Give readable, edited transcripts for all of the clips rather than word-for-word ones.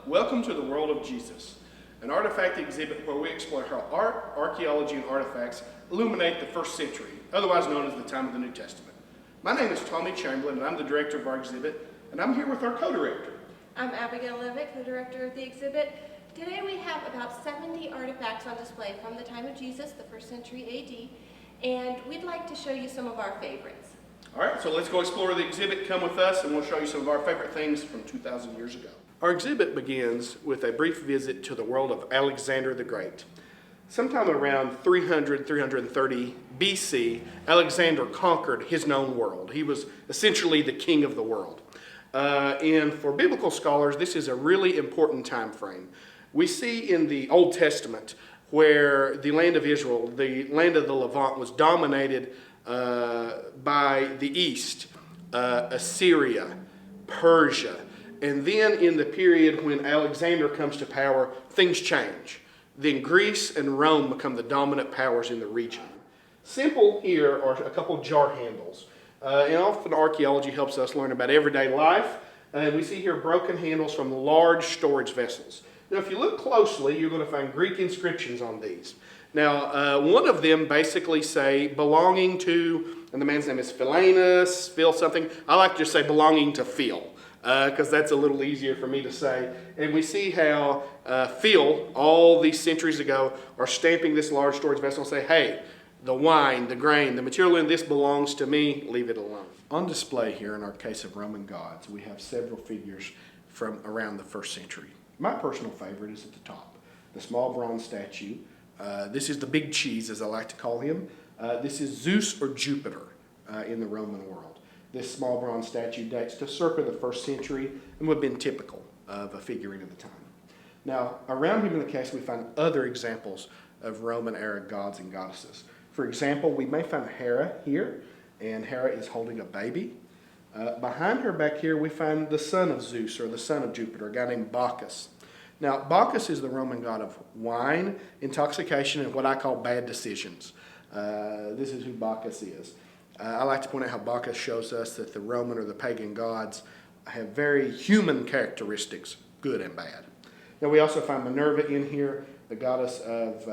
welcome to the World of Jesus, an artifact exhibit where we explore how art, archaeology, and artifacts illuminate the first century, otherwise known as the time of the New Testament. My name is Tommy Chamberlin, and I'm the director of our exhibit, and I'm here with our co-director. I'm Abigail Leavitt, co-director of the exhibit. Today we have about 70 artifacts on display from the time of Jesus, the first century AD, and we'd like to show you some of our favorites. All right, so let's go explore the exhibit. Come with us, and we'll show you some of our favorite things from 2,000 years ago. Our exhibit begins with a brief visit to the world of Alexander the Great. Sometime around 330 BC, Alexander conquered his known world. He was essentially the king of the world. And for biblical scholars, this is a really important time frame. We see in the Old Testament where the land of Israel, the land of the Levant, was dominated by the east, Assyria, Persia. And then in the period when Alexander comes to power, things change. Then Greece and Rome become the dominant powers in the region. Simple here are a couple jar handles. And often archaeology helps us learn about everyday life. And we see here broken handles from large storage vessels. Now, if you look closely, you're going to find Greek inscriptions on these. Now, one of them basically say belonging to, and the man's name is Philanus, Phil something. I like to just say belonging to Phil, because that's a little easier for me to say. And we see how Phil, all these centuries ago, are stamping this large storage vessel and say, hey, the wine, the grain, the material in this belongs to me, leave it alone. On display here in our case of Roman gods, we have several figures from around the first century. My personal favorite is at the top, the small bronze statue. This is the big cheese, as I like to call him. This is Zeus or Jupiter in the Roman world. This small bronze statue dates to circa the first century and would have been typical of a figurine of the time. Now, around him in the case, we find other examples of Roman-era gods and goddesses. For example, we may find Hera here, and Hera is holding a baby. Behind her back here, we find the son of Zeus, or the son of Jupiter, a guy named Bacchus. Now, Bacchus is the Roman god of wine, intoxication, and what I call bad decisions. This is who Bacchus is. I like to point out how Bacchus shows us that the Roman or the pagan gods have very human characteristics, good and bad. Now, we also find Minerva in here, the goddess of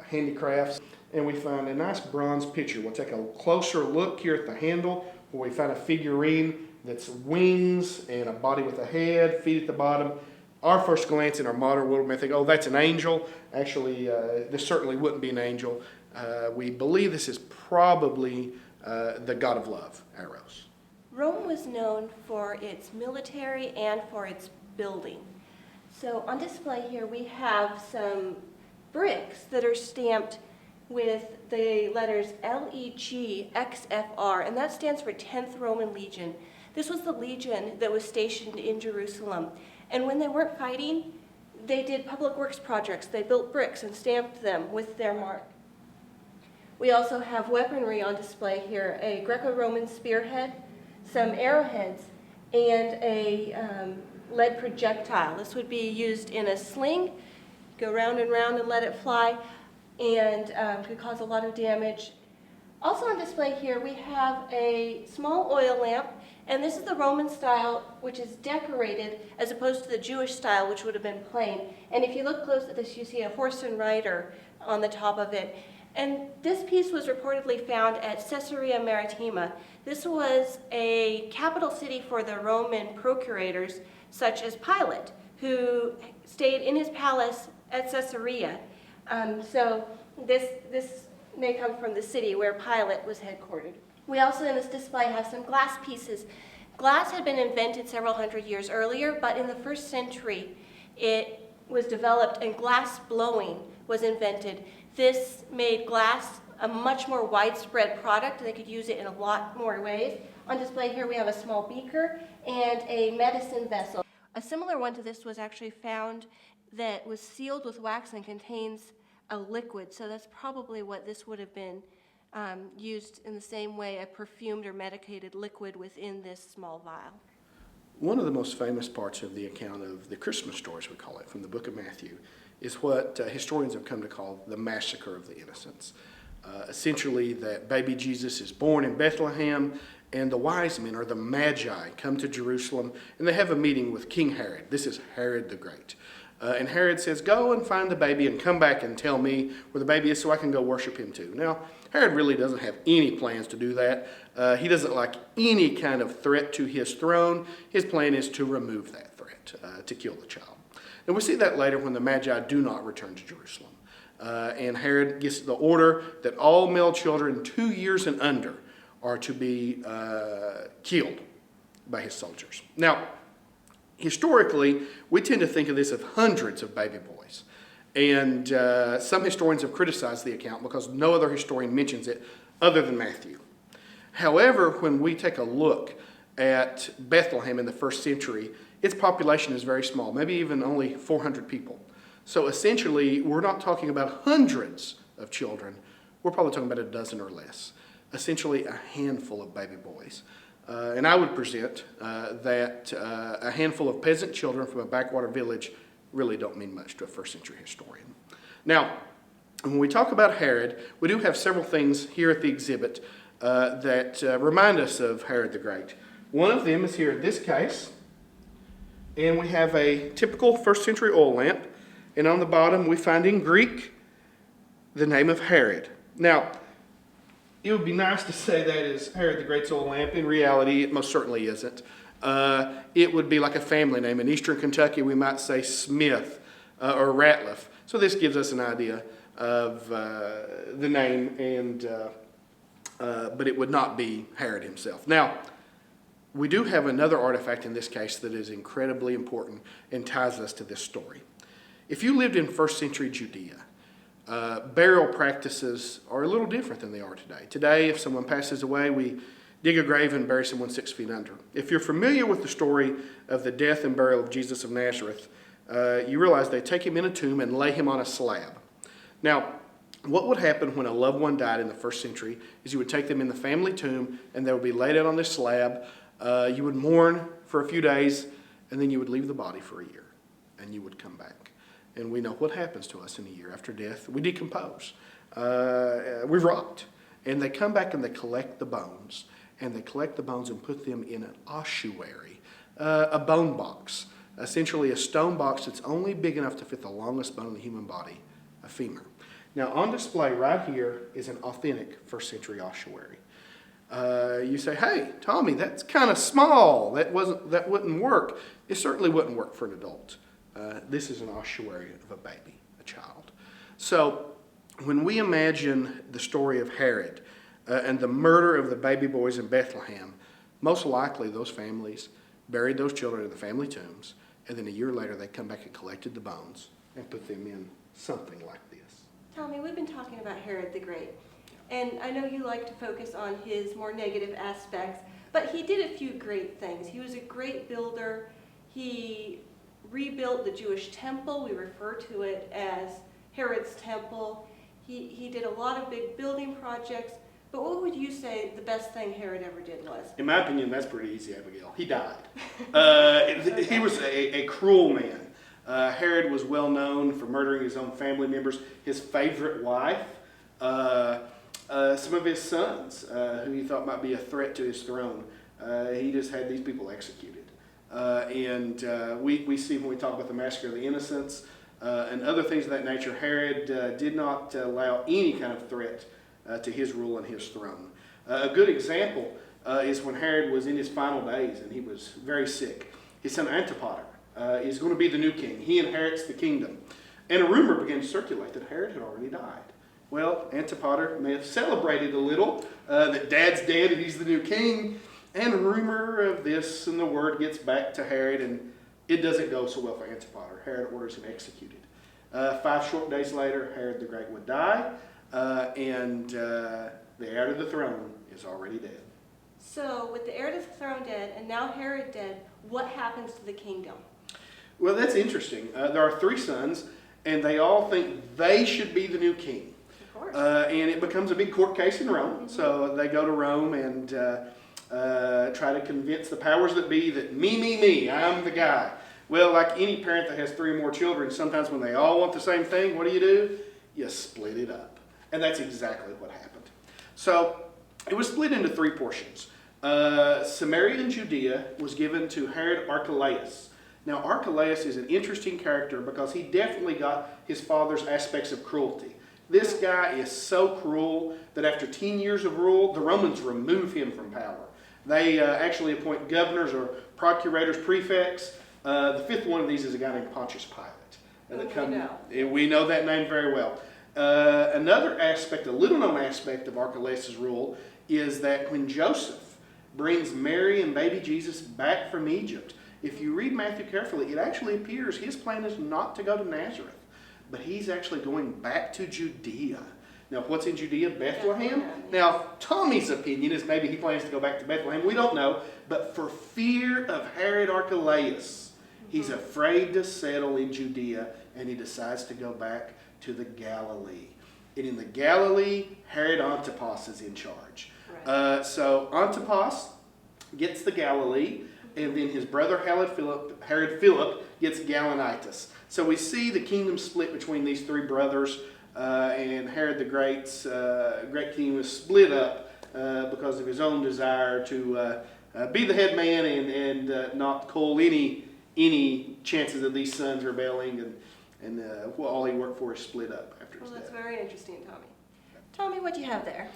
handicrafts, and we find a nice bronze pitcher. We'll take a closer look here at the handle, where we find a figurine that's wings and a body with a head, feet at the bottom. Our first glance in our modern world may think, oh, that's an angel. Actually, this certainly wouldn't be an angel. We believe this is probably the god of love, Eros. Rome was known for its military and for its building. So on display here we have some bricks that are stamped with the letters LEGXFR, and that stands for 10th Roman Legion. This was the legion that was stationed in Jerusalem. And when they weren't fighting, they did public works projects. They built bricks and stamped them with their mark. We also have weaponry on display here, a Greco-Roman spearhead, some arrowheads, and a lead projectile. This would be used in a sling, go round and round and let it fly, and could cause a lot of damage. Also on display here we have a small oil lamp, and this is the Roman style, which is decorated as opposed to the Jewish style, which would have been plain. And if you look close at this, you see a horse and rider on the top of it. And this piece was reportedly found at Caesarea Maritima. This was a capital city for the Roman procurators, such as Pilate, who stayed in his palace at Caesarea. So this may come from the city where Pilate was headquartered. We also in this display have some glass pieces. Glass had been invented several hundred years earlier, but in the first century it was developed and glass blowing was invented. This made glass a much more widespread product. They could use it in a lot more ways. On display here we have a small beaker and a medicine vessel. A similar one to this was actually found that was sealed with wax and contains a liquid, so that's probably what this would have been used in the same way, a perfumed or medicated liquid within this small vial. One of the most famous parts of the account of the Christmas stories, we call it, from the book of Matthew, is what historians have come to call the massacre of the innocents. Essentially that baby Jesus is born in Bethlehem, And the wise men, or the magi, come to Jerusalem, and they have a meeting with King Herod. This is Herod the Great. And Herod says, go and find the baby and come back and tell me where the baby is so I can go worship him too. Now, Herod really doesn't have any plans to do that. He doesn't like any kind of threat to his throne. His plan is to remove that threat, to kill the child. And we see that later when the Magi do not return to Jerusalem. And Herod gets the order that all male children 2 years and under are to be killed by his soldiers. Now, historically, we tend to think of this as hundreds of baby boys. And some historians have criticized the account because no other historian mentions it other than Matthew. However, when we take a look at Bethlehem in the first century, its population is very small, maybe even only 400 people. So essentially, we're not talking about hundreds of children. We're probably talking about a dozen or less. Essentially, a handful of baby boys. And I would present that a handful of peasant children from a backwater village really don't mean much to a first century historian. Now, when we talk about Herod, we do have several things here at the exhibit that remind us of Herod the Great. One of them is here in this case, and we have a typical first century oil lamp, and on the bottom we find in Greek the name of Herod. Now, it would be nice to say that is Herod the Great's oil lamp. In reality, it most certainly isn't. It would be like a family name. In eastern Kentucky, we might say Smith or Ratliff. So this gives us an idea of the name, and but it would not be Herod himself. Now, we do have another artifact in this case that is incredibly important and ties us to this story. If you lived in first century Judea, burial practices are a little different than they are today. Today, if someone passes away, we dig a grave and bury someone 6 feet under. If you're familiar with the story of the death and burial of Jesus of Nazareth, you realize they take him in a tomb and lay him on a slab. Now, what would happen when a loved one died in the first century is you would take them in the family tomb and they would be laid out on this slab. You would mourn for a few days, and then you would leave the body for a year, and you would come back. And we know what happens to us in a year after death. We decompose. We rot. And they come back and they collect the bones. And they collect the bones and put them in an ossuary, a bone box. Essentially a stone box that's only big enough to fit the longest bone in the human body, a femur. Now on display right here is an authentic first century ossuary. You say, hey, Tommy, that's kind of small. That wouldn't work. It certainly wouldn't work for an adult. This is an ossuary of a baby, a child. So when we imagine the story of Herod and the murder of the baby boys in Bethlehem, most likely those families buried those children in the family tombs, and then a year later they come back and collected the bones and put them in something like this. Tommy, we've been talking about Herod the Great, and I know you like to focus on his more negative aspects, but he did a few great things. He was a great builder. He rebuilt the Jewish temple. We refer to it as Herod's temple. He did a lot of big building projects. But what would you say the best thing Herod ever did was? In my opinion, that's pretty easy, Abigail. He died. He was a cruel man. Herod was well known for murdering his own family members, his favorite wife, some of his sons, who he thought might be a threat to his throne. He just had these people executed. We see when we talk about the massacre of the innocents and other things of that nature, Herod did not allow any kind of threat to his rule and his throne. A good example is when Herod was in his final days and he was very sick. His son Antipater is going to be the new king. He inherits the kingdom. And a rumor began to circulate that Herod had already died. Well, Antipater may have celebrated a little that dad's dead and he's the new king. And a rumor of this and the word gets back to Herod, and it doesn't go so well for Antipater. Herod orders him executed. 5 short days later, Herod the Great would die, and the heir to the throne is already dead. So, with the heir to the throne dead, and now Herod dead, what happens to the kingdom? Well, that's interesting. There are 3 sons, and they all think they should be the new king. Of course. And it becomes a big court case in Rome. Mm-hmm. So they go to Rome and try to convince the powers that be that me, I'm the guy. Well, like any parent that has 3 or more children, sometimes when they all want the same thing, what do? You split it up. And that's exactly what happened. So it was split into 3 portions. Samaria and Judea was given to Herod Archelaus. Now, Archelaus is an interesting character because he definitely got his father's aspects of cruelty. This guy is so cruel that after 10 years of rule, the Romans remove him from power. They actually appoint governors or procurators, prefects. The fifth one of these is a guy named Pontius Pilate. We know that name very well. Another aspect, a little-known aspect of Archelaus' rule is that when Joseph brings Mary and baby Jesus back from Egypt, if you read Matthew carefully, it actually appears his plan is not to go to Nazareth, but he's actually going back to Judea. Now, what's in Judea? Bethlehem. Now, Tommy's opinion is maybe he plans to go back to Bethlehem. We don't know. But for fear of Herod Archelaus, he's afraid to settle in Judea, and he decides to go back to the Galilee. And in the Galilee, Herod Antipas is in charge. Right. So Antipas gets the Galilee, and then his brother Herod Philip gets Gallinitis. So we see the kingdom split between these three brothers, and Herod the Great's great kingdom was split up because of his own desire to be the head man and not call any chances of these sons rebelling, and all he worked for is split up after his death. Well, that's very interesting, Tommy. Tommy, what do you have there?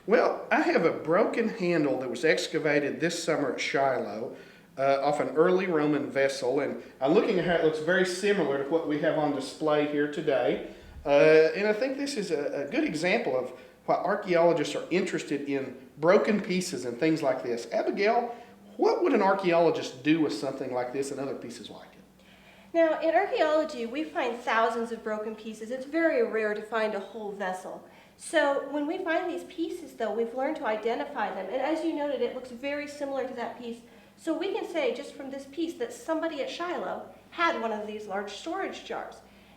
Well, I have a broken handle that was excavated this summer at Shiloh off an early Roman vessel, and I'm looking at how it looks very similar to what we have on display here today. And I think this is a good example of why archaeologists are interested in broken pieces and things like this. Abigail, what would an archaeologist do with something like this and other pieces like it? Now, in archaeology, we find thousands of broken pieces. It's very rare to find a whole vessel. So when we find these pieces, though, we've learned to identify them. And as you noted, it looks very similar to that piece. So we can say, just from this piece, that somebody at Shiloh had one of these large storage jars.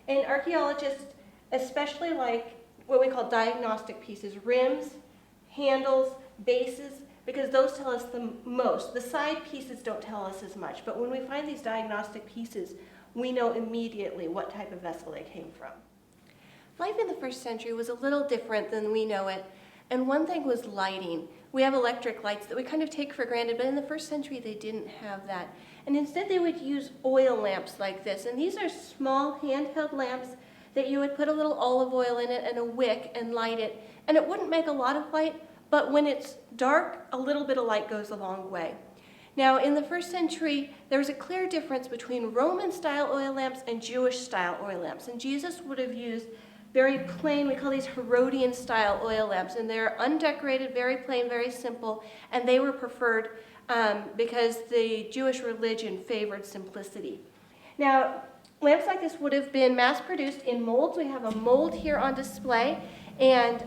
And archaeologists especially like what we call diagnostic pieces, rims, handles, bases, because those tell us the most. The side pieces don't tell us as much, but when we find these diagnostic pieces, we know immediately what type of vessel they came from. Life in the first century was a little different than we know it, and one thing was lighting. We have electric lights that we kind of take for granted, but in the first century they didn't have that. And instead they would use oil lamps like this, and these are small handheld lamps that you would put a little olive oil in it and a wick and light it. And it wouldn't make a lot of light, but when it's dark, a little bit of light goes a long way. Now, in the first century, there was a clear difference between Roman-style oil lamps and Jewish-style oil lamps. And Jesus would have used very plain, we call these Herodian-style oil lamps. And they're undecorated, very plain, very simple, and they were preferred because the Jewish religion favored simplicity. Now, lamps like this would have been mass-produced in molds. We have a mold here on display, and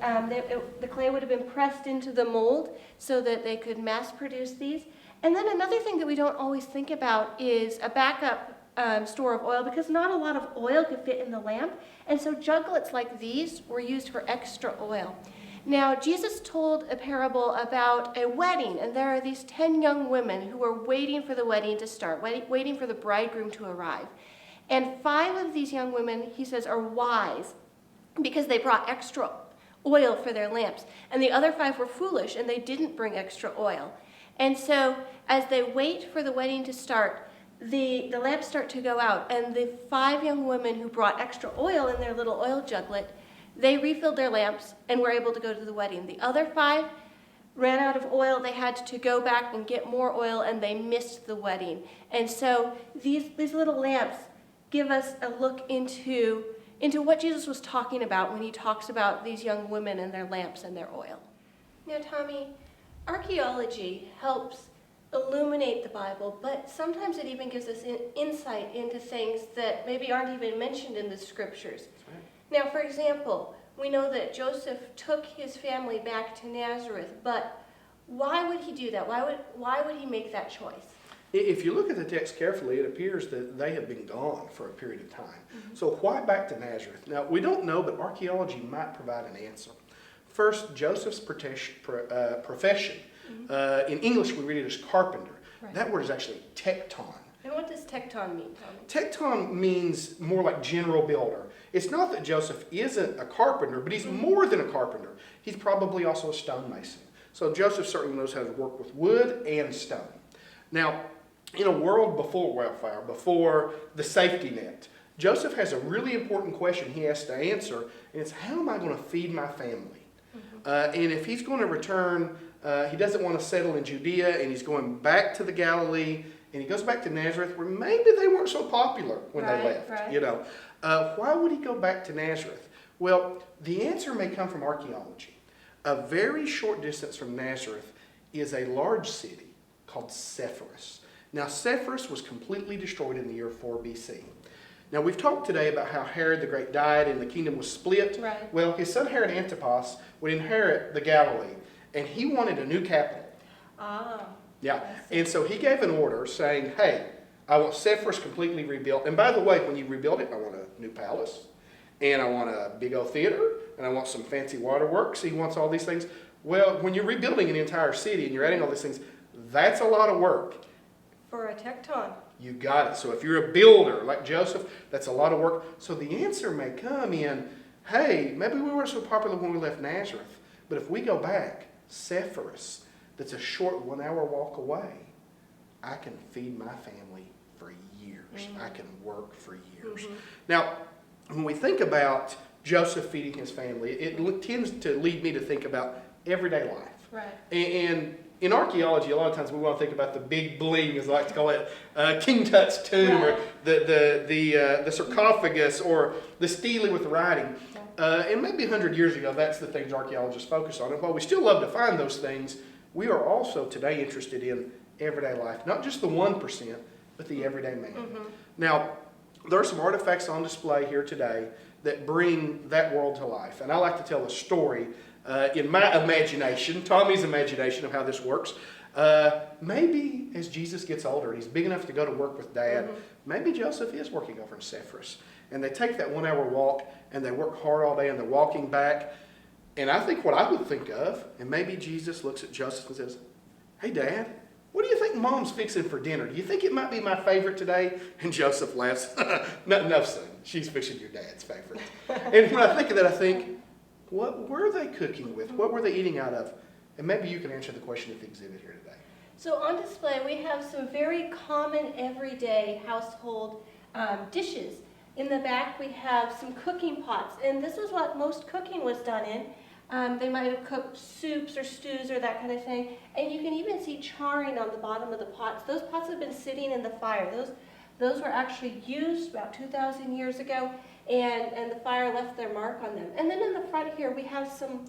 the clay would have been pressed into the mold so that they could mass-produce these. And then another thing that we don't always think about is a backup store of oil, because not a lot of oil could fit in the lamp, and so juglets like these were used for extra oil. Now, Jesus told a parable about a wedding, and there are these 10 young women who are waiting for the wedding to start, waiting for the bridegroom to arrive. And 5 of these young women, he says, are wise because they brought extra oil for their lamps. And the other 5 were foolish, and they didn't bring extra oil. And so as they wait for the wedding to start, the lamps start to go out. And the 5 young women who brought extra oil in their little oil juglet, they refilled their lamps and were able to go to the wedding. The other 5 ran out of oil. They had to go back and get more oil, and they missed the wedding. And so these little lamps give us a look into what Jesus was talking about when he talks about these young women and their lamps and their oil. Now, Tommy, archaeology helps illuminate the Bible, but sometimes it even gives us insight into things that maybe aren't even mentioned in the scriptures. Right. Now, for example, we know that Joseph took his family back to Nazareth, but why would he do that? Why would he make that choice? If you look at the text carefully, it appears that they have been gone for a period of time. Mm-hmm. So why back to Nazareth? Now, we don't know, but archaeology might provide an answer. First, Joseph's profession. Mm-hmm. In English, we read it as carpenter. Right. That word is actually tekton. And what does tekton mean, Tommy? Tekton means more like general builder. It's not that Joseph isn't a carpenter, but he's more than a carpenter. He's probably also a stonemason. So Joseph certainly knows how to work with wood and stone. Now, in a world before welfare, before the safety net, Joseph has a really important question he has to answer, and it's, how am I going to feed my family? And if he's going to return, he doesn't want to settle in Judea, and he's going back to the Galilee, and he goes back to Nazareth, where maybe they weren't so popular when they left. Right. Why would he go back to Nazareth? Well, the answer may come from archaeology. A very short distance from Nazareth is a large city called Sepphoris. Now, Sepphoris was completely destroyed in the year 4 BC. Now, we've talked today about how Herod the Great died and the kingdom was split. Right. Well, his son Herod Antipas would inherit the Galilee, and he wanted a new capital. Yeah, and so he gave an order saying, hey, I want Sepphoris completely rebuilt. And by the way, when you rebuild it, I want a new palace, and I want a big old theater, and I want some fancy waterworks. He wants all these things. Well, when you're rebuilding an entire city and you're adding all these things, that's a lot of work. For a tecton. You got it. So if you're a builder like Joseph, that's a lot of work. So the answer may come in, hey, maybe we weren't so popular when we left Nazareth, but if we go back, Sepphoris, that's a short 1 hour walk away, I can feed my family for years. I can work for years. Now, when we think about Joseph feeding his family, it tends to lead me to think about everyday life. Right. And in archaeology, a lot of times we want to think about the big bling, as I like to call it, King Tut's tomb, or the sarcophagus, or the stele with the writing. And maybe 100 years ago, that's the things archaeologists focus on. And while we still love to find those things, we are also today interested in everyday life, not just the 1%, but the everyday man. Now, there are some artifacts on display here today that bring that world to life. And I like to tell a story in my imagination, Tommy's imagination of how this works. Maybe as Jesus gets older and he's big enough to go to work with Dad, maybe Joseph is working over in Sepphoris. And they take that 1 hour walk and they work hard all day and they're walking back. And I think what I would think of, and maybe Jesus looks at Joseph and says, hey, Dad, what do you think Mom's fixing for dinner? Do you think it might be my favorite today? And Joseph laughs, no, son, she's fixing your dad's favorite. And when I think of that, I think, what were they cooking with? What were they eating out of? And maybe you can answer the question of the exhibit here today. So on display, we have some very common everyday household dishes. In the back, we have some cooking pots, and this is what most cooking was done in. They might have cooked soups or stews or that kind of thing. And you can even see charring on the bottom of the pots. Those pots have been sitting in the fire. Those were actually used about 2,000 years ago, and the fire left their mark on them. And then in the front here, we have some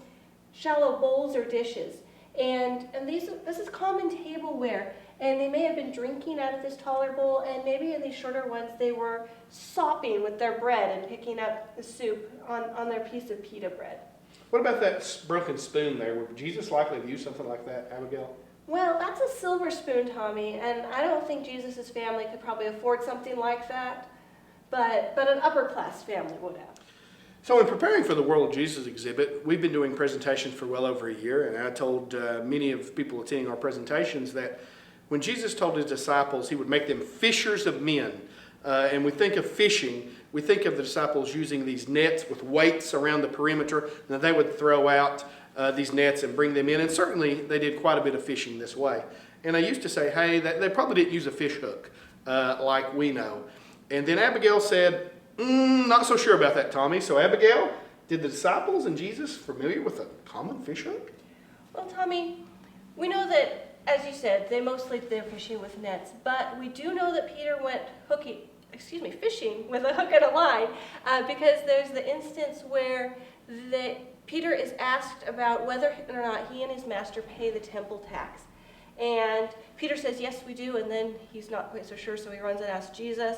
shallow bowls or dishes. And this is common tableware. And they may have been drinking out of this taller bowl, and maybe in these shorter ones, they were sopping with their bread and picking up the soup on their piece of pita bread. What about that broken spoon there? Would Jesus likely have used something like that, Abigail? Well, that's a silver spoon, Tommy, and I don't think Jesus' family could probably afford something like that, but an upper-class family would have. So in preparing for the World of Jesus exhibit, we've been doing presentations for well over a year, and I told many of the people attending our presentations that when Jesus told his disciples he would make them fishers of men, and we think of fishing, we think of the disciples using these nets with weights around the perimeter, and then they would throw out these nets and bring them in, and certainly they did quite a bit of fishing this way. And I used to say, hey, they probably didn't use a fish hook like we know. And then Abigail said, not so sure about that, Tommy. So Abigail, did the disciples and Jesus familiar with a common fish hook? Well, Tommy, we know that, as you said, they mostly did their fishing with nets, but we do know that Peter went fishing with a hook and a line, because there's the instance where Peter is asked about whether or not he and his master pay the temple tax. And Peter says, yes, we do, and then he's not quite so sure, so he runs and asks Jesus.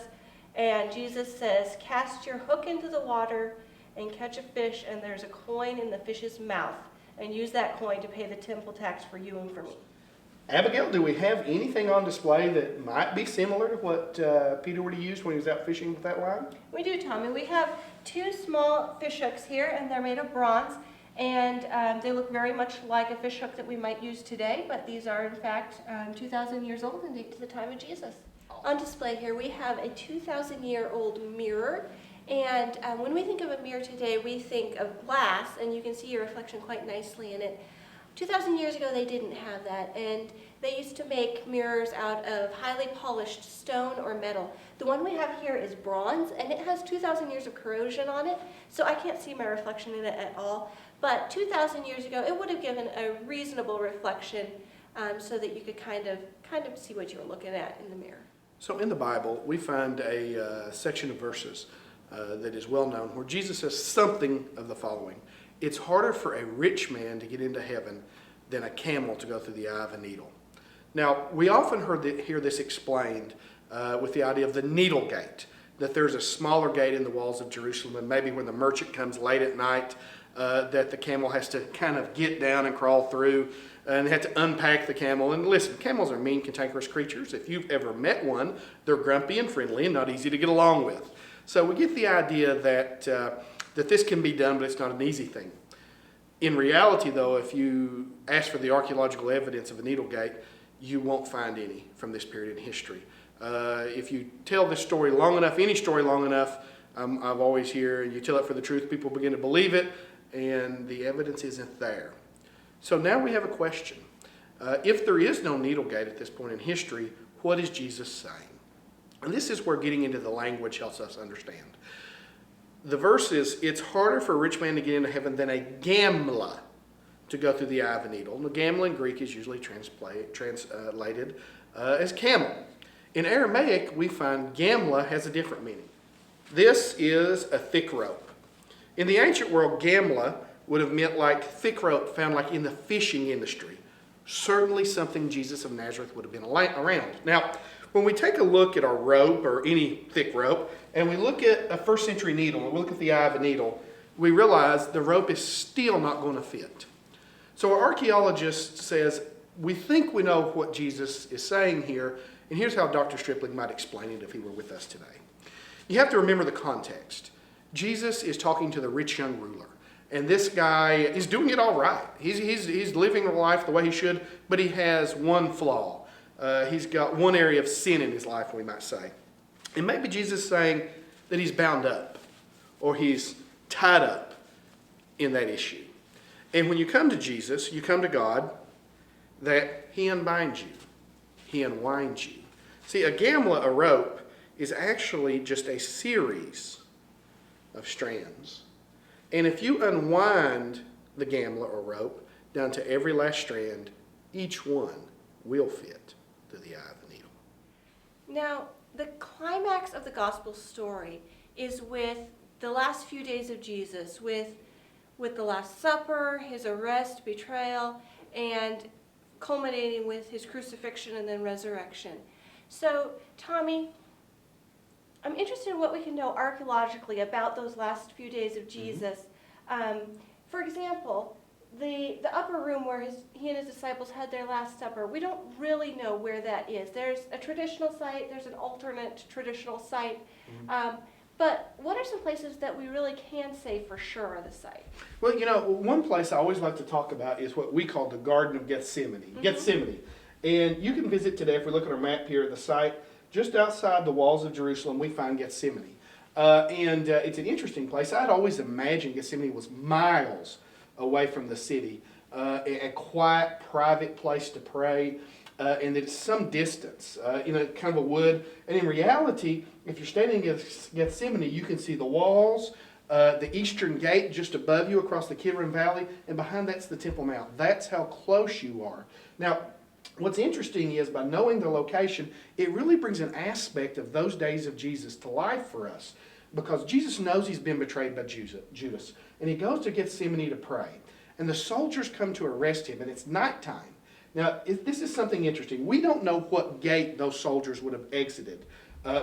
And Jesus says, cast your hook into the water and catch a fish, and there's a coin in the fish's mouth, and use that coin to pay the temple tax for you and for me. Abigail, do we have anything on display that might be similar to what Peter would have used when he was out fishing with that line? We do, Tommy. We have two small fish hooks here, and they're made of bronze, and they look very much like a fish hook that we might use today, but these are, in fact, 2,000 years old and date to the time of Jesus. On display here, we have a 2,000-year-old mirror, and when we think of a mirror today, we think of glass, and you can see your reflection quite nicely in it. 2,000 years ago, they didn't have that, and they used to make mirrors out of highly polished stone or metal. The one we have here is bronze, and it has 2,000 years of corrosion on it, so I can't see my reflection in it at all. But 2,000 years ago, it would have given a reasonable reflection so that you could kind of see what you were looking at in the mirror. So in the Bible, we find a section of verses that is well known where Jesus says something of the following. It's harder for a rich man to get into heaven than a camel to go through the eye of a needle. Now, we often hear this explained with the idea of the needle gate, that there's a smaller gate in the walls of Jerusalem, and maybe when the merchant comes late at night, that the camel has to kind of get down and crawl through, and they have to unpack the camel. And listen, camels are mean, cantankerous creatures. If you've ever met one, they're grumpy and friendly and not easy to get along with. So we get the idea that this can be done, but it's not an easy thing. In reality, though, if you ask for the archaeological evidence of a needle gate, you won't find any from this period in history. If you tell this story long enough, any story long enough, I've always heard, and you tell it for the truth, people begin to believe it, and the evidence isn't there. So now we have a question. If there is no needle gate at this point in history, what is Jesus saying? And this is where getting into the language helps us understand. The verse is, it's harder for a rich man to get into heaven than a gambler to go through the eye of a needle. And the gambler in Greek is usually translated as camel. In Aramaic, we find gambler has a different meaning. This is a thick rope. In the ancient world, gambler would have meant like thick rope found like in the fishing industry. Certainly something Jesus of Nazareth would have been around. Now, when we take a look at our rope or any thick rope, and we look at a first century needle, and we look at the eye of a needle, we realize the rope is still not going to fit. So our archaeologist says, we think we know what Jesus is saying here, and here's how Dr. Stripling might explain it if he were with us today. You have to remember the context. Jesus is talking to the rich young ruler, and this guy is doing it all right. He's living a life the way he should, but he has one flaw. He's got one area of sin in his life, we might say. And maybe Jesus is saying that he's bound up or he's tied up in that issue. And when you come to Jesus, you come to God, that he unbinds you. He unwinds you. See, a gambler, a rope, is actually just a series of strands. And if you unwind the gambler or rope down to every last strand, each one will fit through the eye of the needle. Now, the climax of the gospel story is with the last few days of Jesus, with the Last Supper, his arrest, betrayal, and culminating with his crucifixion and then resurrection. So, Tommy, I'm interested in what we can know archaeologically about those last few days of Jesus. For example, the upper room where he and his disciples had their Last Supper, we don't really know where that is. There's a traditional site, there's an alternate traditional site. But what are some places that we really can say for sure are the site? Well, one place I always like to talk about is what we call the Garden of Gethsemane. Gethsemane. And you can visit today, if we look at our map here at the site, just outside the walls of Jerusalem, we find Gethsemane. And it's an interesting place. I'd always imagined Gethsemane was miles away from the city, a quiet, private place to pray, and that it's some distance, kind of a wood. And in reality, if you're standing in Gethsemane, you can see the walls, the eastern gate just above you across the Kidron Valley, and behind that's the Temple Mount. That's how close you are. Now, what's interesting is by knowing the location, it really brings an aspect of those days of Jesus to life for us, because Jesus knows he's been betrayed by Judas, and he goes to Gethsemane to pray. And the soldiers come to arrest him, and it's nighttime. Now, this is something interesting. We don't know what gate those soldiers would have exited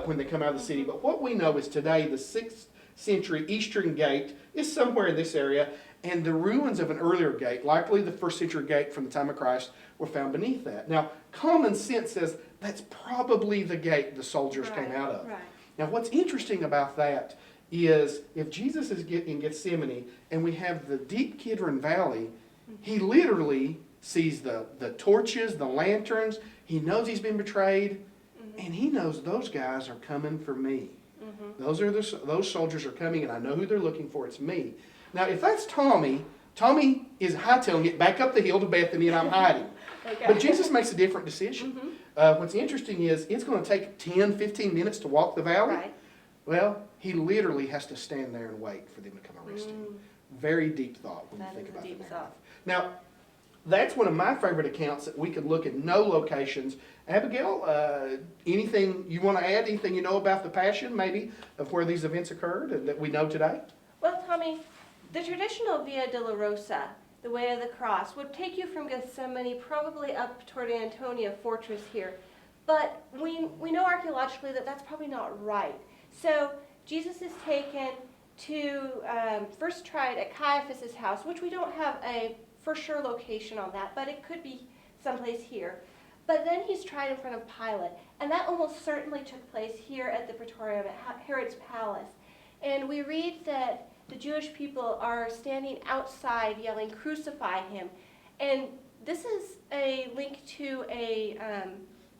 when they come out of the city, but what we know is today the 6th century eastern gate is somewhere in this area, and the ruins of an earlier gate, likely the 1st century gate from the time of Christ, were found beneath that. Now, common sense says that's probably the gate the soldiers came out of. Right. Now, what's interesting about that is if Jesus is in Gethsemane and we have the deep Kidron Valley, he literally sees the torches, the lanterns. He knows he's been betrayed, and he knows those guys are coming for me. Those soldiers are coming, and I know who they're looking for. It's me. Now, if that's Tommy, Tommy is hightailing it back up the hill to Bethany, and I'm hiding. Okay. But Jesus makes a different decision. What's interesting is it's going to take 10, 15 minutes to walk the valley. Right. Well, he literally has to stand there and wait for them to come arrest him. Very deep thought when That you think is a about deep the thought. Now, that's one of my favorite accounts that we could look at no locations. Abigail, anything you want to add, anything you know about the Passion, maybe, of where these events occurred and that we know today? Well, Tommy, the traditional Via Dolorosa, the Way of the Cross, would take you from Gethsemane probably up toward Antonia Fortress here. But we know archaeologically that that's probably not right. So Jesus is taken to first tried at Caiaphas' house, which we don't have a for sure location on that, but it could be someplace here. But then he's tried in front of Pilate, and that almost certainly took place here at the Praetorium, at Herod's palace. And we read that the Jewish people are standing outside yelling, "Crucify him." And this is a link to a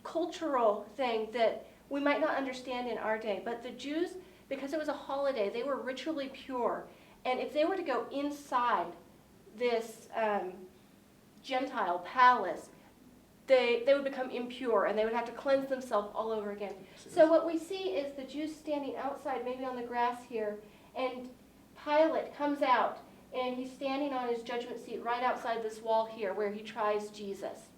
cultural thing that we might not understand in our day. But the Jews, because it was a holiday, they were ritually pure. And if they were to go inside this Gentile palace, they would become impure, and they would have to cleanse themselves all over again. So what we see is the Jews standing outside, maybe on the grass here, and Pilate comes out, and he's standing on his judgment seat right outside this wall here where he tries Jesus.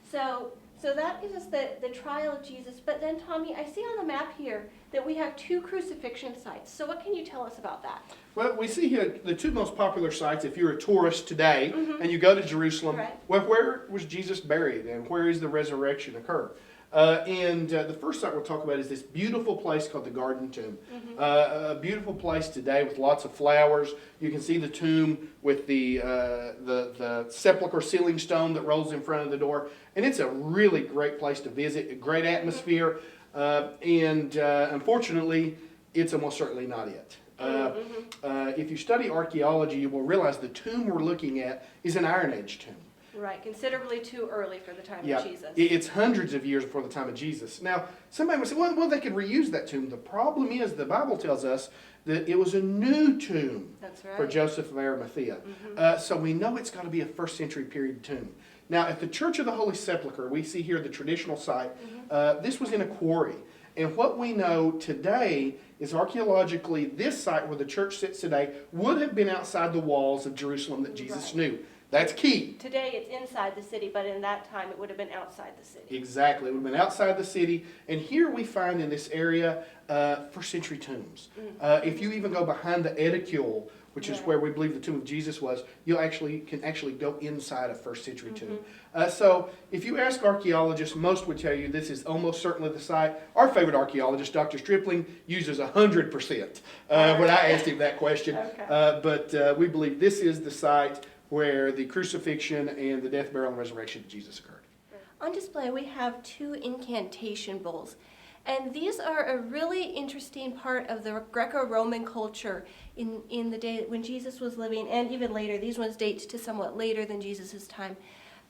So that gives us the trial of Jesus. But then, Tommy, I see on the map here that we have 2 crucifixion sites. So what can you tell us about that? Well, we see here the 2 most popular sites if you're a tourist today and you go to Jerusalem. Right. Well, where was Jesus buried and where is the resurrection occur? The first site we'll talk about is this beautiful place called the Garden Tomb. A beautiful place today with lots of flowers. You can see the tomb with the sepulchre ceiling stone that rolls in front of the door. And it's a really great place to visit, a great atmosphere. Unfortunately, it's almost certainly not it. If you study archaeology, you will realize the tomb we're looking at is an Iron Age tomb. Right, considerably too early for the time Yeah, of Jesus. it's hundreds of years before the time of Jesus. Now, somebody would say, well, they could reuse that tomb. The problem is the Bible tells us that it was a new tomb That's right. for Joseph of Arimathea. So we know it's got to be a first century period tomb. Now, at the Church of the Holy Sepulchre, we see here the traditional site. This was in a quarry. And what we know today is archaeologically this site where the church sits today would have been outside the walls of Jerusalem that Jesus knew. That's key. Today it's inside the city, but in that time it would have been outside the city. Exactly. It would have been outside the city. And here we find in this area first century tombs. If you even go behind the edicule, which is where we believe the tomb of Jesus was, you can actually go inside a first century tomb. So if you ask archaeologists, most would tell you this is almost certainly the site. Our favorite archaeologist, Dr. Stripling, uses 100% when I asked him that question. But we believe this is the site where the crucifixion and the death, burial, and resurrection of Jesus occurred. On display we have 2 incantation bowls. And these are a really interesting part of the Greco-Roman culture in the day when Jesus was living, and even later. These ones date to somewhat later than Jesus' time.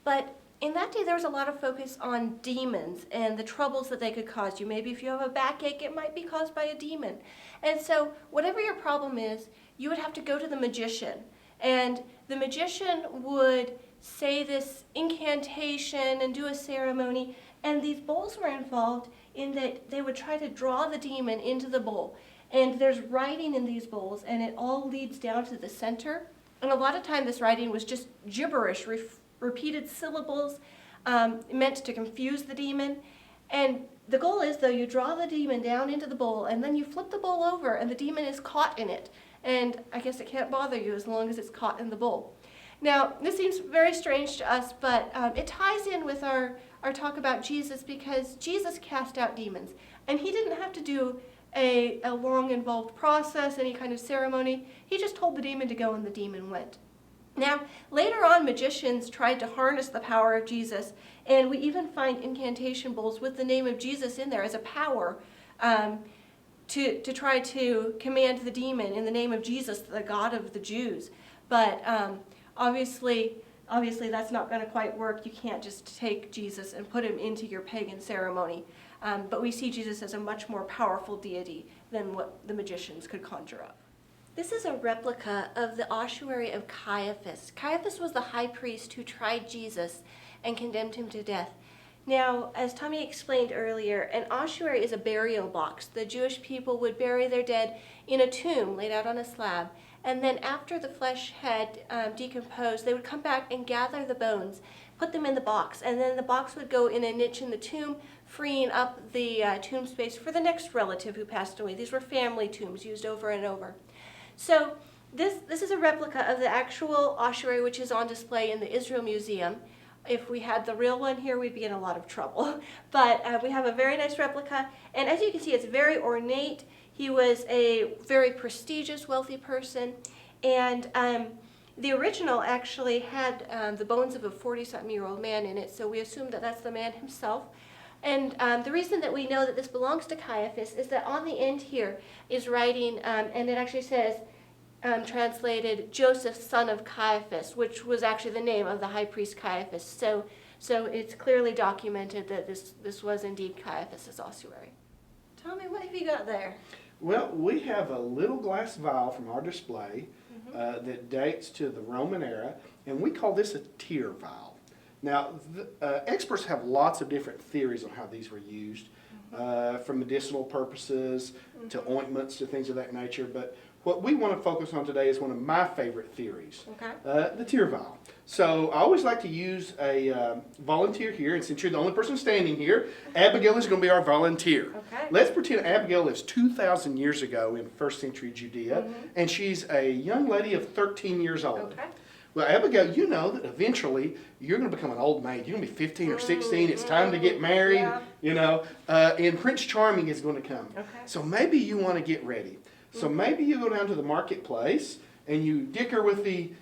But in that day there was a lot of focus on demons and the troubles that they could cause you. Maybe if you have a backache, it might be caused by a demon. And so whatever your problem is, you would have to go to the magician. And the magician would say this incantation and do a ceremony, and these bowls were involved in that they would try to draw the demon into the bowl. And there's writing in these bowls, and it all leads down to the center. And a lot of time this writing was just gibberish, repeated syllables meant to confuse the demon. And the goal is, though, you draw the demon down into the bowl, and then you flip the bowl over, and the demon is caught in it. And I guess it can't bother you as long as it's caught in the bowl. Now, this seems very strange to us, but it ties in with our talk about Jesus, because Jesus cast out demons. And he didn't have to do a long, involved process, any kind of ceremony. He just told the demon to go, and the demon went. Now, later on, magicians tried to harness the power of Jesus, and we even find incantation bowls with the name of Jesus in there as a power to try to command the demon in the name of Jesus, the God of the Jews. But obviously that's not going to quite work. You can't just take Jesus and put him into your pagan ceremony. But we see Jesus as a much more powerful deity than what the magicians could conjure up. This is a replica of the ossuary of Caiaphas. Caiaphas was the high priest who tried Jesus and condemned him to death. Now, as Tommy explained earlier, an ossuary is a burial box. The Jewish people would bury their dead in a tomb laid out on a slab. And then after the flesh had decomposed, they would come back and gather the bones, put them in the box, and then the box would go in a niche in the tomb, freeing up the tomb space for the next relative who passed away. These were family tombs used over and over. So this is a replica of the actual ossuary, which is on display in the Israel Museum. If we had the real one here, we'd be in a lot of trouble. But we have a very nice replica, and as you can see, it's very ornate. He was a very prestigious, wealthy person, and the original actually had the bones of a 40-something-year-old man in it, so we assume that that's the man himself. And the reason that we know that this belongs to Caiaphas is that on the end here is writing, and it actually says, translated, Joseph, son of Caiaphas, which was actually the name of the high priest Caiaphas. So it's clearly documented that this was indeed Caiaphas' ossuary. Tommy, what have you got there? Well, we have a little glass vial from our display that dates to the Roman era, and we call this a tear vial. Now, experts have lots of different theories on how these were used, from medicinal purposes to ointments to things of that nature, but what we want to focus on today is one of my favorite theories, the tear vial. So I always like to use a volunteer here, and since you're the only person standing here, Abigail is going to be our volunteer. Okay. Let's pretend Abigail lives 2,000 years ago in first century Judea, and she's a young lady of 13 years old. Okay. Well, Abigail, you know that eventually you're going to become an old maid. You're going to be 15 or 16. It's time to get married, and Prince Charming is going to come. Okay. So maybe you want to get ready. So maybe you go down to the marketplace and you dicker with the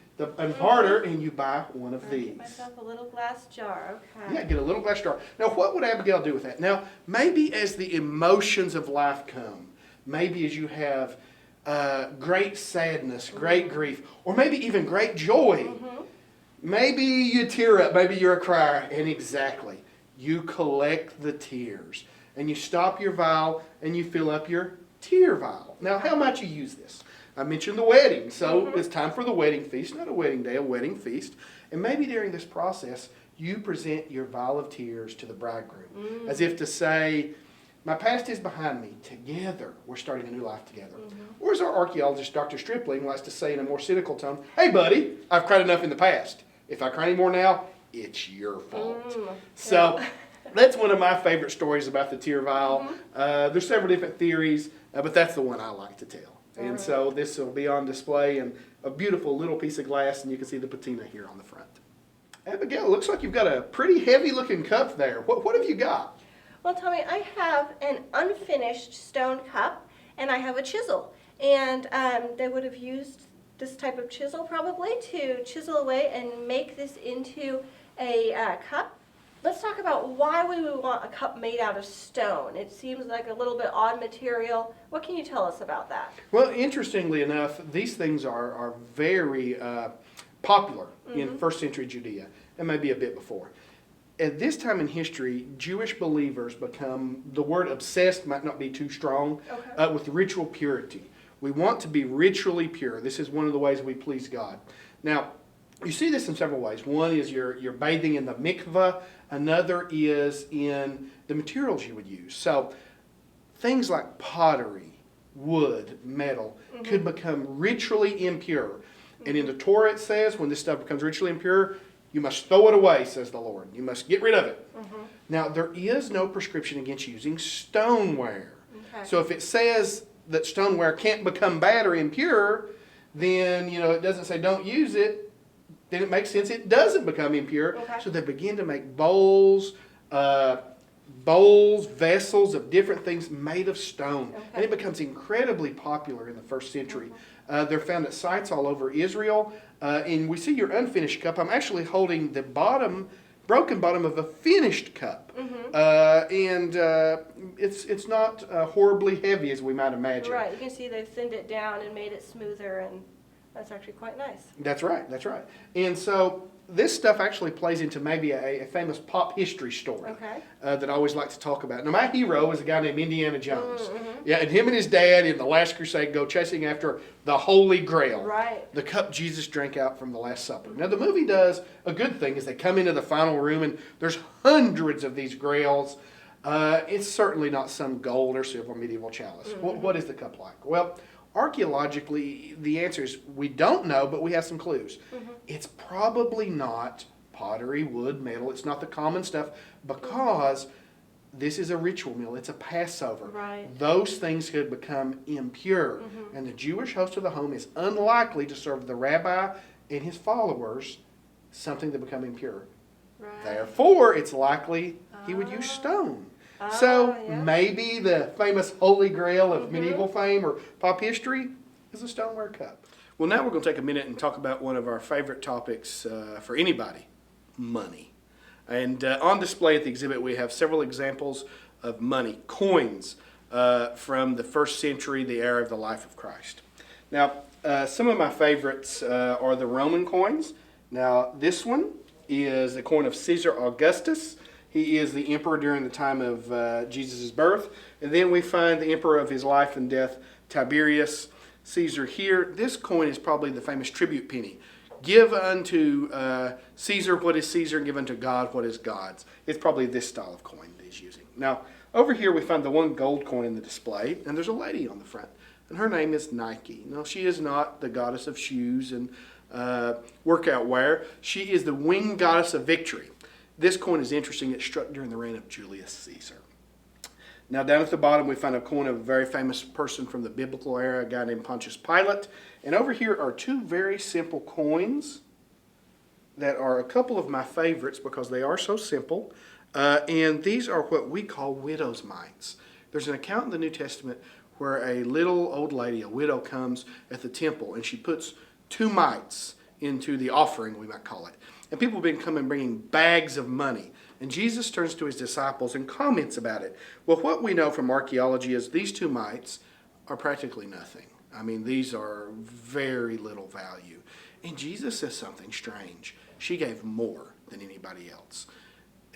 barter and you buy one of these. Get myself a little glass jar, okay. Yeah, get a little glass jar. Now, what would Abigail do with that? Now, maybe as the emotions of life come, maybe as you have great sadness, great grief, or maybe even great joy, maybe you tear up, maybe you're a crier, and exactly, you collect the tears, and you stop your vial and you fill up your tear vial. Now, how might you use this? I mentioned the wedding, so it's time for the wedding feast, not a wedding day, a wedding feast. And maybe during this process, you present your vial of tears to the bridegroom, as if to say, my past is behind me. Together, we're starting a new life together. Or as our archaeologist, Dr. Stripling, likes to say in a more cynical tone, hey, buddy, I've cried enough in the past. If I cry any more now, it's your fault. So that's one of my favorite stories about the tear vial. There's several different theories, but that's the one I like to tell. And so this will be on display in a beautiful little piece of glass, and you can see the patina here on the front. Abigail, it looks like you've got a pretty heavy-looking cup there. What have you got? Well, Tommy, I have an unfinished stone cup, and I have a chisel. And they would have used this type of chisel probably to chisel away and make this into a cup. Let's talk about why we would want a cup made out of stone. It seems like a little bit odd material. What can you tell us about that? Well, interestingly enough, these things are very popular in first century Judea, and maybe a bit before. At this time in history, Jewish believers become, the word obsessed might not be too strong, with ritual purity. We want to be ritually pure. This is one of the ways we please God. Now, you see this in several ways. One is you're bathing in the mikveh. Another is in the materials you would use. So things like pottery, wood, metal could become ritually impure. And in the Torah it says when this stuff becomes ritually impure, you must throw it away, says the Lord. You must get rid of it. Now, there is no prescription against using stoneware. So if it says that stoneware can't become bad or impure, then, it doesn't say don't use it. Then it makes sense it doesn't become impure. So they begin to make bowls, vessels of different things made of stone. And it becomes incredibly popular in the first century. They're found at sites all over Israel. And we see your unfinished cup. I'm actually holding the broken bottom of a finished cup. And it's not horribly heavy as we might imagine. Right, you can see they've thinned it down and made it smoother and That's actually quite nice. That's right, that's right. And so this stuff actually plays into maybe a famous pop history story Okay. that I always like to talk about. Now, my hero is a guy named Indiana Jones. Mm-hmm. Yeah, and him and his dad in the Last Crusade go chasing after the Holy Grail, Right. the cup Jesus drank out from the Last Supper. Now, the movie does a good thing is they come into the final room and there's hundreds of these grails. It's certainly not some gold or silver medieval chalice. Mm-hmm. What is the cup like? Well, archaeologically, the answer is we don't know, but we have some clues. Mm-hmm. It's probably not pottery, wood, metal. It's not the common stuff because this is a ritual meal. It's a Passover. Right. Those things could become impure. Mm-hmm. And the Jewish host of the home is unlikely to serve the rabbi and his followers something that become impure. Right. Therefore, it's likely he would use stone. So yeah. maybe the famous Holy Grail of Mm-hmm. medieval fame or pop history is a stoneware cup. Well, now we're going to take a minute and talk about one of our favorite topics for anybody, money. And on display at the exhibit, we have several examples of money, coins from the first century, the era of the life of Christ. Now, some of my favorites are the Roman coins. Now, this one is the coin of Caesar Augustus. He is the emperor during the time of Jesus' birth. And then we find the emperor of his life and death, Tiberius Caesar here. This coin is probably the famous tribute penny. Give unto Caesar what is Caesar, and give unto God what is God's. It's probably this style of coin that he's using. Now, over here we find the one gold coin in the display, and there's a lady on the front. And her name is Nike. Now, she is not the goddess of shoes and workout wear. She is the winged goddess of victory. This coin is interesting. It's struck during the reign of Julius Caesar. Now, down at the bottom, we find a coin of a very famous person from the biblical era, a guy named Pontius Pilate. And over here are two very simple coins that are a couple of my favorites because they are so simple. And these are what we call widow's mites. There's an account in the New Testament where a little old lady, a widow, comes at the temple and she puts 2 mites into the offering, we might call it. And people have been coming bringing bags of money. And Jesus turns to his disciples and comments about it. Well, what we know from archaeology is these 2 mites are practically nothing. I mean, these are very little value. And Jesus says something strange. She gave more than anybody else.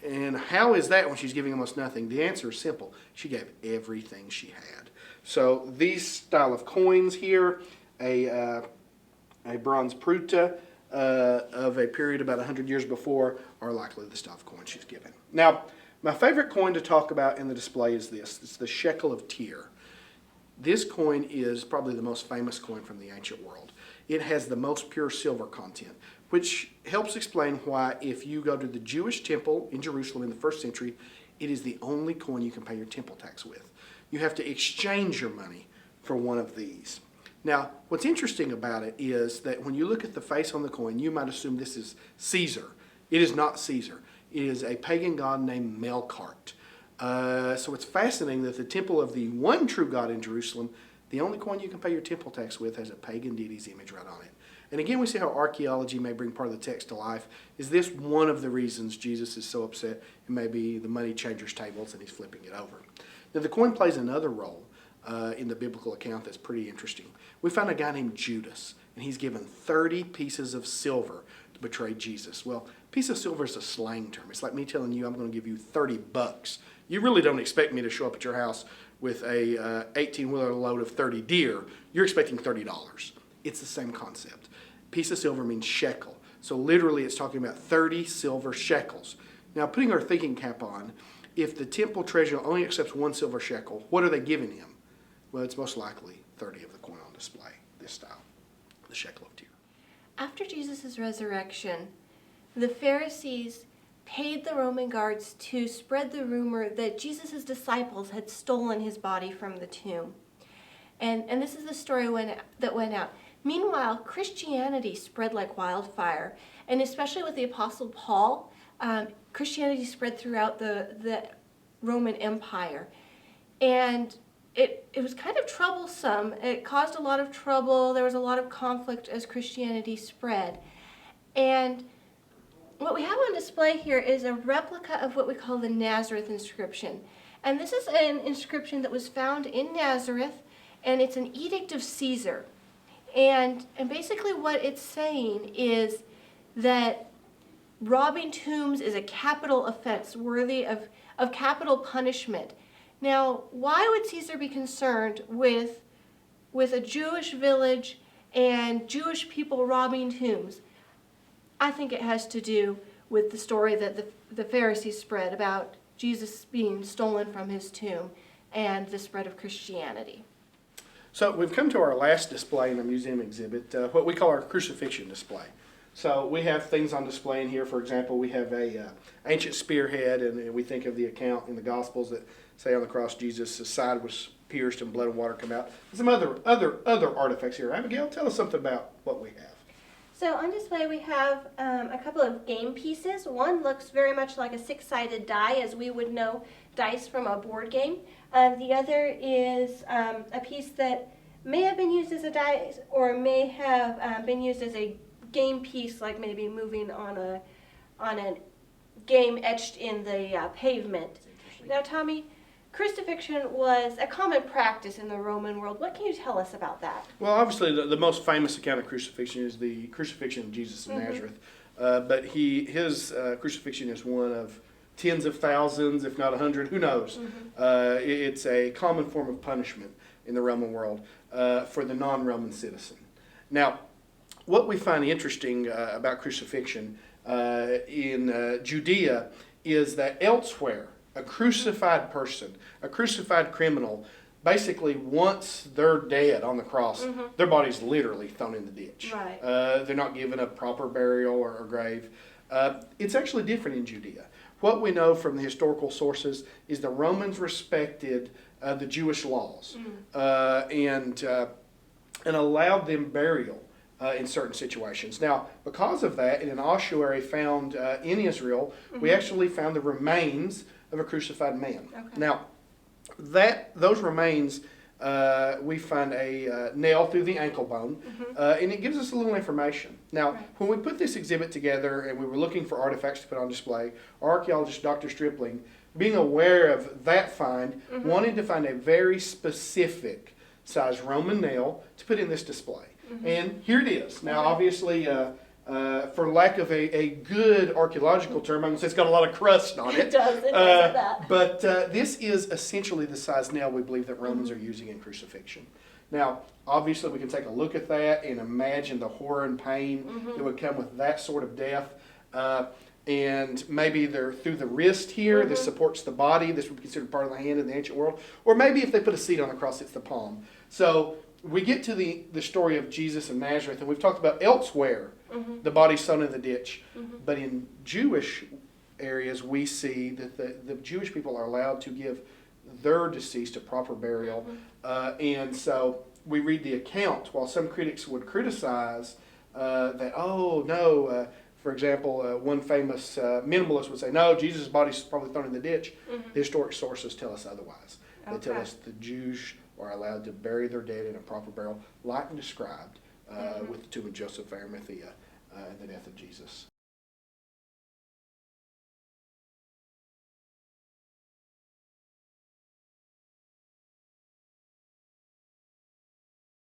And how is that when she's giving almost nothing? The answer is simple. She gave everything she had. So these style of coins here, a bronze pruta, of a period about 100 years before are likely the style of coin she's given. Now, my favorite coin to talk about in the display is this. It's the shekel of Tyre. This coin is probably the most famous coin from the ancient world. It has the most pure silver content, which helps explain why if you go to the Jewish temple in Jerusalem in the first century, it is the only coin you can pay your temple tax with. You have to exchange your money for one of these. Now, what's interesting about it is that when you look at the face on the coin, you might assume this is Caesar. It is not Caesar. It is a pagan god named Melkart. So it's fascinating that the temple of the one true God in Jerusalem, the only coin you can pay your temple tax with, has a pagan deity's image right on it. And again, we see how archaeology may bring part of the text to life. Is this one of the reasons Jesus is so upset? It may be the money changer's tables and he's flipping it over. Now, the coin plays another role in the biblical account that's pretty interesting. We find a guy named Judas, and he's given 30 pieces of silver to betray Jesus. Well, piece of silver is a slang term. It's like me telling you I'm going to give you $30. You really don't expect me to show up at your house with a 18-wheeler load of 30 deer. You're expecting $30. It's the same concept. Piece of silver means shekel. So literally it's talking about 30 silver shekels. Now, putting our thinking cap on, if the temple treasurer only accepts 1 silver shekel, what are they giving him? Well, it's most likely 30 of the coin on display, this style, the shekel of Tyre. After Jesus' resurrection, the Pharisees paid the Roman guards to spread the rumor that Jesus' disciples had stolen his body from the tomb. And this is the story that went out. Meanwhile, Christianity spread like wildfire, and especially with the Apostle Paul, Christianity spread throughout the Roman Empire. And it was kind of troublesome. It caused a lot of trouble. There was a lot of conflict as Christianity spread. And what we have on display here is a replica of what we call the Nazareth inscription. And this is an inscription that was found in Nazareth, and it's an edict of Caesar. And basically what it's saying is that robbing tombs is a capital offense worthy of capital punishment. Now, why would Caesar be concerned with a Jewish village and Jewish people robbing tombs? I think it has to do with the story that the Pharisees spread about Jesus being stolen from his tomb and the spread of Christianity. So we've come to our last display in the museum exhibit, what we call our crucifixion display. So we have things on display in here. For example, we have a ancient spearhead, and we think of the account in the Gospels that say on the cross Jesus' side was pierced and blood and water come out. Some other artifacts here. Abigail, tell us something about what we have. So on display we have a couple of game pieces. One looks very much like a six-sided die, as we would know dice from a board game. The other is a piece that may have been used as a die or may have been used as a game piece, like maybe moving on a game etched in the pavement. Now, Tommy, crucifixion was a common practice in the Roman world. What can you tell us about that? Well, obviously, the most famous account of crucifixion is the crucifixion of Jesus of Nazareth. But his crucifixion is one of tens of thousands, if not 100, who knows. It's a common form of punishment in the Roman world for the non-Roman citizen. Now, what we find interesting about crucifixion in Judea is that elsewhere, a crucified person, a crucified criminal, basically once they're dead on the cross, their body's literally thrown in the ditch. Right. They're not given a proper burial or grave. It's actually different in Judea. What we know from the historical sources is the Romans respected the Jewish laws and allowed them burial in certain situations. Now, because of that, in an ossuary found in Israel, we actually found the remains of a crucified man. Okay. Now, those remains, we find a nail through the ankle bone, and it gives us a little information. Now, when we put this exhibit together and we were looking for artifacts to put on display, our archaeologist, Dr. Stripling, being aware of that find, wanted to find a very specific size Roman nail to put in this display. And here it is. Now, obviously, for lack of a good archaeological term, I'm going to say it's got a lot of crust on it. It does that. But this is essentially the size nail we believe that Romans are using in crucifixion. Now, obviously, we can take a look at that and imagine the horror and pain that would come with that sort of death. And maybe they're through the wrist here. This supports the body. This would be considered part of the hand in the ancient world. Or maybe if they put a seat on the cross, it's the palm. So we get to the story of Jesus of Nazareth, and we've talked about elsewhere the body's thrown in the ditch. But in Jewish areas, we see that the Jewish people are allowed to give their deceased a proper burial. And so we read the account, while some critics would criticize that, oh, no, for example, one famous minimalist would say, no, Jesus' body's probably thrown in the ditch. The historic sources tell us otherwise. They tell us the Jews are allowed to bury their dead in a proper burial, like described with the tomb of Joseph of Arimathea and the death of Jesus.